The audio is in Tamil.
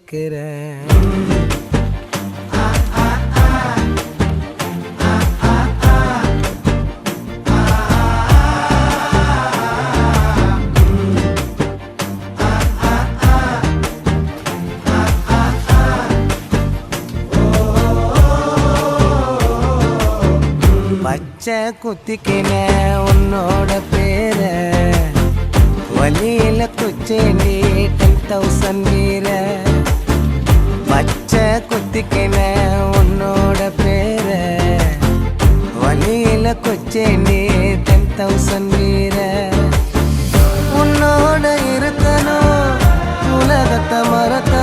வச்சுக்கிறேன். பச்சை குத்திக்கின உன்னோட பேர வலியில குச்சேண்டி 10,000 வீர. பச்சை குத்திக்கின உன்னோட பேர வலியில குச்சேண்டி 10,000 வீர. உன்னோட இருக்கணும் உலகத்தை மறக்க